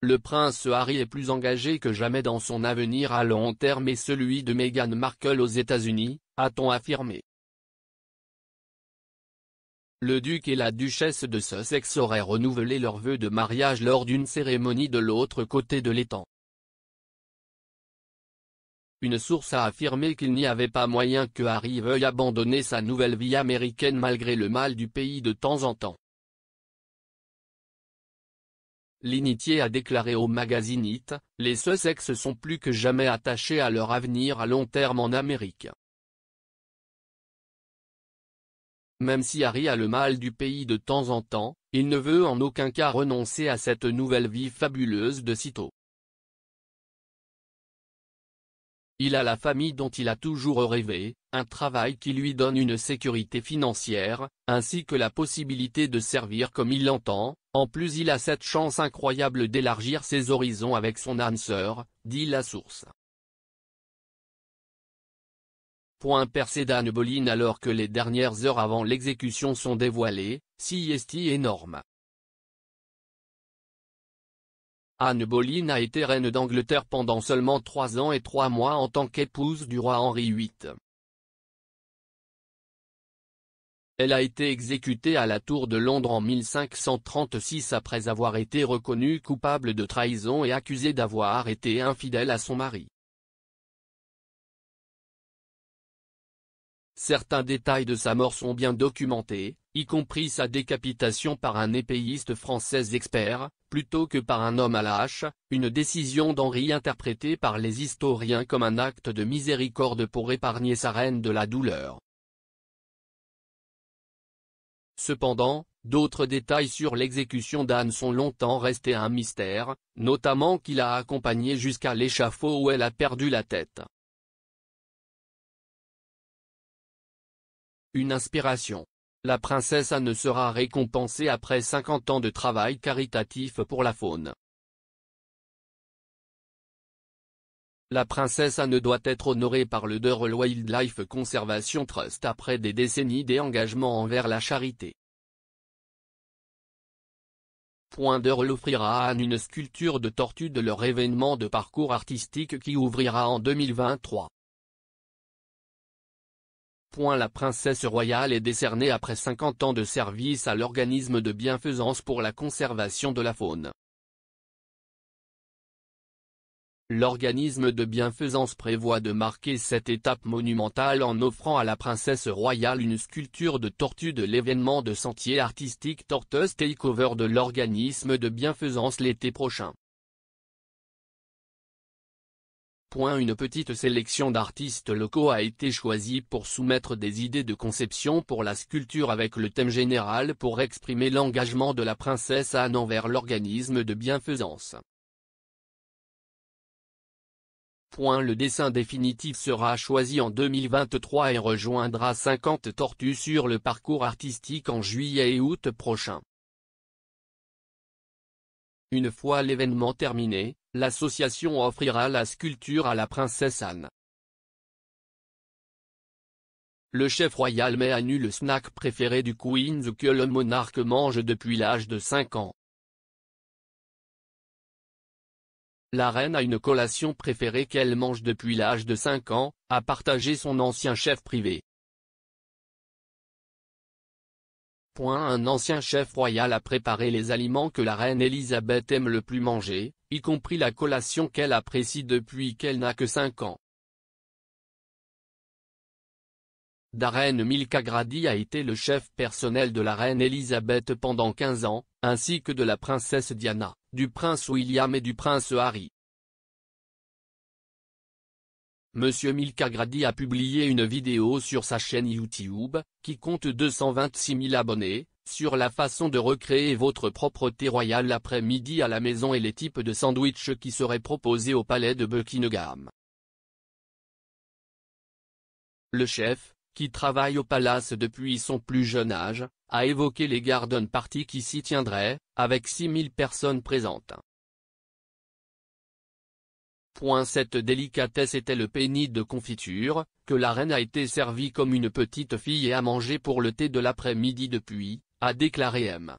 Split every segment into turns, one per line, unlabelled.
Le prince Harry est plus engagé que jamais dans son avenir à long terme et celui de Meghan Markle aux États-Unis, a-t-on affirmé. Le duc et la duchesse de Sussex auraient renouvelé leurs vœux de mariage lors d'une cérémonie de l'autre côté de l'étang. Une source a affirmé qu'il n'y avait pas moyen que Harry veuille abandonner sa nouvelle vie américaine malgré le mal du pays de temps en temps. L'initié a déclaré au magazine It, « Les Sussex sont plus que jamais attachés à leur avenir à long terme en Amérique. Même si Harry a le mal du pays de temps en temps, il ne veut en aucun cas renoncer à cette nouvelle vie fabuleuse de sitôt. Il a la famille dont il a toujours rêvé, un travail qui lui donne une sécurité financière, ainsi que la possibilité de servir comme il l'entend. En plus il a cette chance incroyable d'élargir ses horizons avec son âme sœur », dit la source. Percé d'Anne Boleyn alors que les dernières heures avant l'exécution sont dévoilées, si est énorme. Anne Boleyn a été reine d'Angleterre pendant seulement 3 ans et 3 mois en tant qu'épouse du roi Henri VIII. Elle a été exécutée à la Tour de Londres en 1536 après avoir été reconnue coupable de trahison et accusée d'avoir été infidèle à son mari. Certains détails de sa mort sont bien documentés, y compris sa décapitation par un épéiste français expert, plutôt que par un homme à la hache, une décision d'Henri interprétée par les historiens comme un acte de miséricorde pour épargner sa reine de la douleur. Cependant, d'autres détails sur l'exécution d'Anne sont longtemps restés un mystère, notamment qu'il a accompagné jusqu'à l'échafaud où elle a perdu la tête. Une inspiration. La princesse Anne sera récompensée après 50 ans de travail caritatif pour la faune. La princesse Anne doit être honorée par le Durrell Wildlife Conservation Trust après des décennies d'engagement envers la charité. Durrell offrira à Anne une sculpture de tortue de leur événement de parcours artistique qui ouvrira en 2023. La princesse royale est décernée après 50 ans de service à l'organisme de bienfaisance pour la conservation de la faune. L'organisme de bienfaisance prévoit de marquer cette étape monumentale en offrant à la princesse royale une sculpture de tortue de l'événement de sentier artistique Tortoise Takeover de l'organisme de bienfaisance l'été prochain. Une petite sélection d'artistes locaux a été choisie pour soumettre des idées de conception pour la sculpture avec le thème général pour exprimer l'engagement de la princesse Anne envers l'organisme de bienfaisance. Le dessin définitif sera choisi en 2023 et rejoindra 50 tortues sur le parcours artistique en juillet et août prochain. Une fois l'événement terminé, l'association offrira la sculpture à la princesse Anne. Le chef royal met à nu le snack préféré du Queen que le monarque mange depuis l'âge de 5 ans. La reine a une collation préférée qu'elle mange depuis l'âge de 5 ans, a partagé son ancien chef privé. Un ancien chef royal a préparé les aliments que la reine Elisabeth aime le plus manger, y compris la collation qu'elle apprécie depuis qu'elle n'a que 5 ans. Darren Mulcagrady a été le chef personnel de la reine Elisabeth pendant 15 ans, ainsi que de la princesse Diana, du prince William et du prince Harry. Monsieur Mulcagrady a publié une vidéo sur sa chaîne YouTube, qui compte 226 000 abonnés, sur la façon de recréer votre propre thé royal l'après-midi à la maison et les types de sandwichs qui seraient proposés au palais de Buckingham. Le chef, qui travaille au palace depuis son plus jeune âge, a évoqué les garden parties qui s'y tiendraient, avec 6 000 personnes présentes. Cette délicatesse était le penny de confiture, que la reine a été servie comme une petite fille et a mangé pour le thé de l'après-midi depuis, a déclaré M.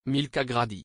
Mulcagrady.